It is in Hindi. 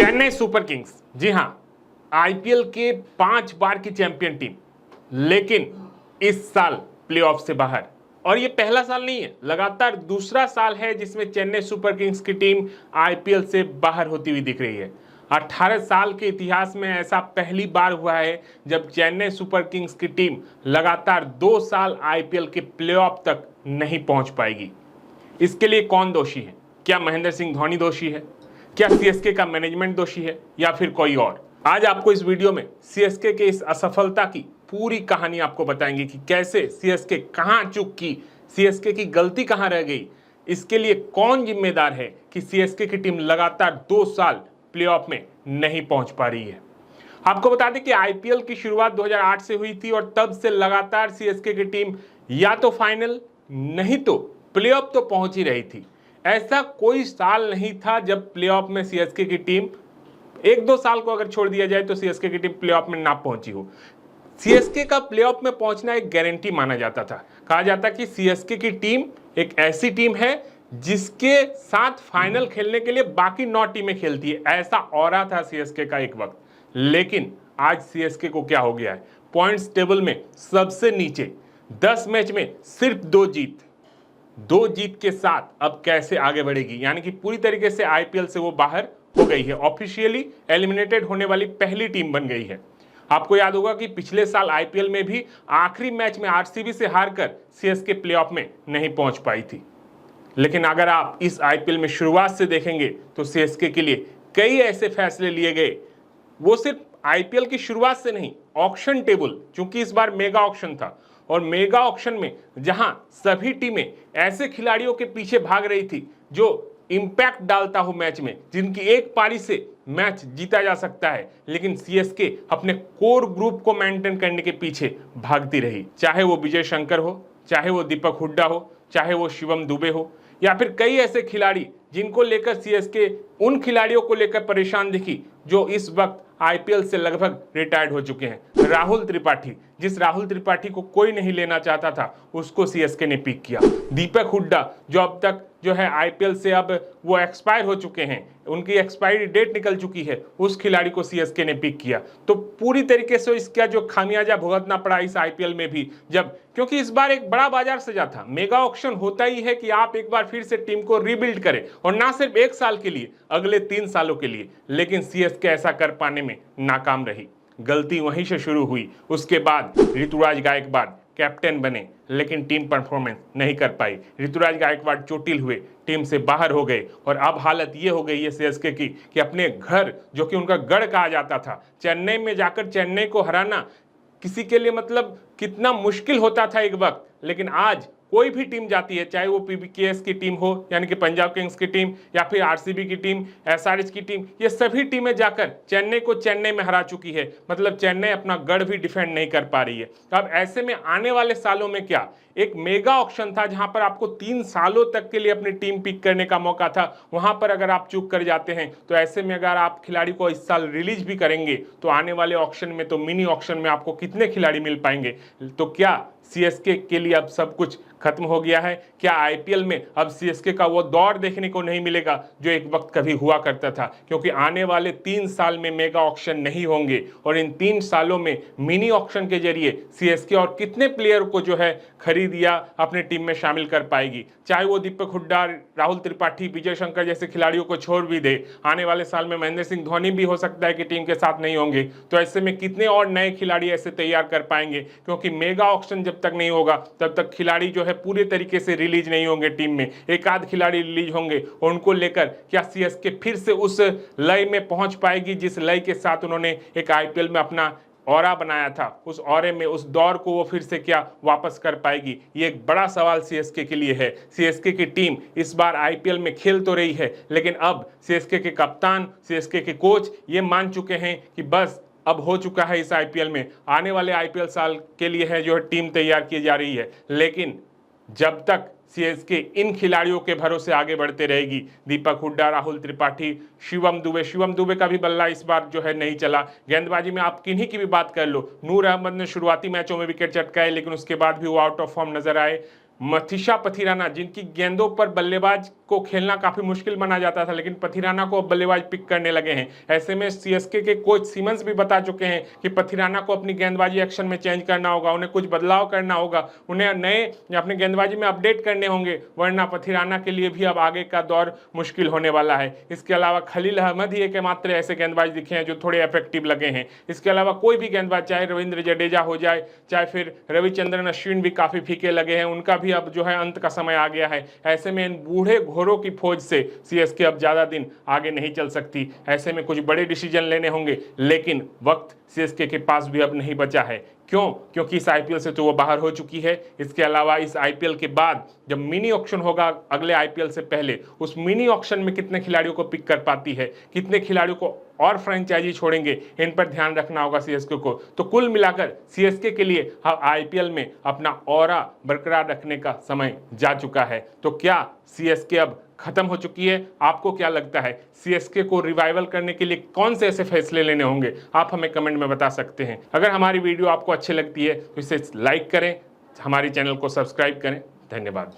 चेन्नई सुपर किंग्स, जी हां, आईपीएल के 5 बार की चैंपियन टीम, लेकिन इस साल प्लेऑफ से बाहर। और ये पहला साल नहीं है, लगातार दूसरा साल है जिसमें चेन्नई सुपर किंग्स की टीम आईपीएल से बाहर होती हुई दिख रही है। 18 साल के इतिहास में ऐसा पहली बार हुआ है जब चेन्नई सुपर किंग्स की टीम लगातार 2 साल आईपीएल के प्लेऑफ तक नहीं पहुंच पाएगी। इसके लिए कौन दोषी है? क्या महेंद्र सिंह धोनी दोषी है? क्या सीएसके का मैनेजमेंट दोषी है या फिर कोई और? आज आपको इस वीडियो में सीएसके के इस असफलता की पूरी कहानी आपको बताएंगे कि कैसे सीएसके कहां चूक की, सीएसके की गलती कहां रह गई, इसके लिए कौन जिम्मेदार है कि सीएसके की टीम लगातार 2 साल प्लेऑफ में नहीं पहुंच पा रही है। आपको बता दें कि आईपीएल की शुरुआत 2008 से हुई थी और तब से लगातार सीएसके की टीम या तो फाइनल नहीं तो प्लेऑफ तो पहुंच ही रही थी। ऐसा कोई साल नहीं था जब प्लेऑफ में सीएसके की टीम, 1-2 साल को अगर छोड़ दिया जाए तो सीएसके की टीम प्लेऑफ में ना पहुंची हो। सीएसके का प्लेऑफ में पहुंचना एक गारंटी माना जाता था। कहा जाता कि सीएसके की टीम एक ऐसी टीम है जिसके साथ फाइनल खेलने के लिए बाकी 9 टीमें खेलती है, ऐसा ऑरा था सीएसके का एक वक्त। लेकिन आज सीएसके को क्या हो गया है? पॉइंट्स टेबल में सबसे नीचे, 10 मैच में सिर्फ 2 जीत के साथ अब कैसे आगे बढ़ेगी? यानी कि पूरी तरीके से आईपीएल से वो बाहर हो गई है, ऑफिशियली एलिमिनेटेड होने वाली पहली टीम बन गई है। आपको याद होगा कि पिछले साल आईपीएल में भी आखिरी मैच में आरसीबी से हारकर सीएसके प्लेऑफ में नहीं पहुंच पाई थी। लेकिन अगर आप इस आईपीएल में शुरुआत से देखेंगे तो सीएसके के लिए कई ऐसे फैसले लिए गए, वो सिर्फ आईपीएल की शुरुआत से नहीं, ऑक्शन टेबल, चूंकि इस बार मेगा ऑक्शन था और मेगा ऑक्शन में जहां सभी टीमें ऐसे खिलाड़ियों के पीछे भाग रही थी जो इंपैक्ट डालता हो मैच में, जिनकी एक पारी से मैच जीता जा सकता है, लेकिन सीएसके अपने कोर ग्रुप को मेंटेन करने के पीछे भागती रही। चाहे वो विजय शंकर हो, चाहे वो दीपक हुड्डा हो, चाहे वो शिवम दुबे हो, या फिर कई ऐसे खिलाड़ी जिनको लेकर सीएसके उन खिलाड़ियों को लेकर परेशान दिखी जो इस वक्त आईपीएल से लगभग रिटायर्ड हो चुके हैं। राहुल त्रिपाठी, जिस राहुल त्रिपाठी को कोई नहीं लेना चाहता था, उसको सीएसके ने पिक किया। दीपक हुड्डा जो अब तक जो है आईपीएल से अब वो एक्सपायर हो चुके हैं, उनकी एक्सपायरी डेट निकल चुकी है, उस खिलाड़ी को सीएसके ने पिक किया। तो पूरी तरीके से इसका जो खामियाजा भुगतना पड़ा इस आईपीएल में भी, जब क्योंकि इस बार एक बड़ा बाजार सजा था। मेगा ऑक्शन होता ही है कि आप एक बार फिर से टीम को रीबिल्ड करें, और ना सिर्फ 1 साल के लिए, अगले 3 सालों के लिए। लेकिन सीएसके ऐसा कर पाने में नाकाम रही। गलती वहीं से शुरू हुई। उसके बाद ऋतुराज गायकवाड़ कैप्टन बने, लेकिन टीम परफॉर्मेंस नहीं कर पाई। ऋतुराज गायकवाड़ चोटिल हुए, टीम से बाहर हो गए, और अब हालत ये हो गई है सीएसके की कि अपने घर, जो कि उनका गढ़ कहा जाता था, चेन्नई में जाकर चेन्नई को हराना किसी के लिए मतलब कितना मुश्किल होता था एक वक्त। लेकिन आज कोई भी टीम जाती है, चाहे वो पीबीकेएस की टीम हो, यानी कि पंजाब किंग्स की टीम, या फिर आरसीबी की टीम, एसआरएच की टीम, ये सभी टीमें जाकर चेन्नई को चेन्नई में हरा चुकी है। मतलब चेन्नई अपना गढ़ भी डिफेंड नहीं कर पा रही है। अब ऐसे में आने वाले सालों में क्या, एक मेगा ऑक्शन था जहां पर आपको 3 सालों तक के लिए अपनी टीम पिक करने का मौका था, वहां पर अगर आप चूक कर जाते हैं तो ऐसे में अगर आप खिलाड़ी को इस साल रिलीज भी करेंगे तो आने वाले ऑक्शन में, तो मिनी ऑक्शन में आपको कितने खिलाड़ी मिल पाएंगे? तो क्या सीएसके के लिए अब सब कुछ खत्म हो गया है? क्या आईपीएल में अब सीएसके का वो दौर देखने को नहीं मिलेगा जो एक वक्त कभी हुआ करता था? क्योंकि आने वाले 3 साल में मेगा ऑक्शन नहीं होंगे, और इन 3 सालों में मिनी ऑक्शन के जरिए सीएसके और कितने प्लेयर को जो है खरीद या अपने टीम में शामिल कर पाएगी। चाहे वो दीपक हुड्डा, राहुल त्रिपाठी, विजय शंकर जैसे खिलाड़ियों को छोड़ भी दे, आने वाले साल में महेंद्र सिंह धोनी भी हो सकता है कि टीम के साथ नहीं होंगे। तो ऐसे में कितने और नए खिलाड़ी ऐसे तैयार कर पाएंगे? क्योंकि मेगा ऑक्शन जब तक नहीं होगा तब तक खिलाड़ी जो है पूरे तरीके से रिलीज नहीं होंगे टीम में। एक आध खिलाड़ी रिलीज होंगे, और उनको लेकर क्या सीएसके फिर से उस लय में पहुंच पाएगी जिस लय के साथ उन्होंने एक आईपीएल में अपना ऑरा बनाया था? उस ऑरे में, उस दौर को वो फिर से क्या वापस कर पाएगी? ये एक बड़ा सवाल सीएसके के लिए है। सीएसके की टीम इस बार आईपीएल में खेल तो रही है, लेकिन अब सीएसके के कप्तान, सीएसके के कोच ये मान चुके हैं कि बस अब हो चुका है। इस आईपीएल में, आने वाले आईपीएल साल के लिए है जो है टीम तैयार की जा रही है, लेकिन जब तक सीएसके इन खिलाड़ियों के भरोसे आगे बढ़ते रहेगी, दीपक हुड्डा, राहुल त्रिपाठी, शिवम दुबे का भी बल्ला इस बार जो है नहीं चला। गेंदबाजी में आप किन्हीं की भी बात कर लो, नूर अहमद ने शुरुआती मैचों में विकेट चटकाए, लेकिन उसके बाद भी वो आउट ऑफ फॉर्म नजर आए। मथीशा पथिराना, जिनकी गेंदों पर बल्लेबाज को खेलना काफी मुश्किल माना जाता था, लेकिन पथिराना को अब बल्लेबाज पिक करने लगे हैं। ऐसे में सीएसके के कोच सिमंस भी बता चुके हैं कि पथिराना को अपनी गेंदबाजी एक्शन में चेंज करना होगा, उन्हें कुछ बदलाव करना होगा, उन्हें नए अपनी गेंदबाजी में अपडेट करने होंगे, वरना पथिराना के लिए भी अब आगे का दौर मुश्किल होने वाला है। इसके अलावा खलील अहमद ही एकमात्र ऐसे गेंदबाज दिखे हैं जो थोड़े इफेक्टिव लगे हैं। इसके अलावा कोई भी गेंदबाज, चाहे रविंद्र जडेजा हो जाए, चाहे फिर रविचंद्रन अश्विन, भी काफी फीके लगे हैं। उनका भी अब जो है अंत का समय आ गया है। ऐसे में इन बूढ़े घोड़ों की फौज से सीएसके अब ज्यादा दिन आगे नहीं चल सकती। ऐसे में कुछ बड़े डिसीजन लेने होंगे, लेकिन वक्त सीएसके के पास भी अब नहीं बचा है। क्यों? क्योंकि इस आईपीएल से तो वो बाहर हो चुकी है। इसके अलावा इस आईपीएल के बाद जब मिनी ऑक्शन होगा अगले आईपीएल से पहले, उस मिनी ऑक्शन में कितने खिलाड़ियों को पिक कर पाती है, कितने खिलाड़ियों को और फ्रेंचाइजी छोड़ेंगे, इन पर ध्यान रखना होगा सीएसके को। तो कुल मिलाकर सीएसके के लिए आईपीएल में अपना ऑरा बरकरार रखने का समय जा चुका है। तो क्या सीएसके अब खत्म हो चुकी है? आपको क्या लगता है? सीएसके को रिवाइवल करने के लिए कौन से ऐसे फैसले लेने होंगे? आप हमें कमेंट में बता सकते हैं। अगर हमारी वीडियो आपको अच्छी लगती है तो इसे लाइक करें, हमारे चैनल को सब्सक्राइब करें। धन्यवाद।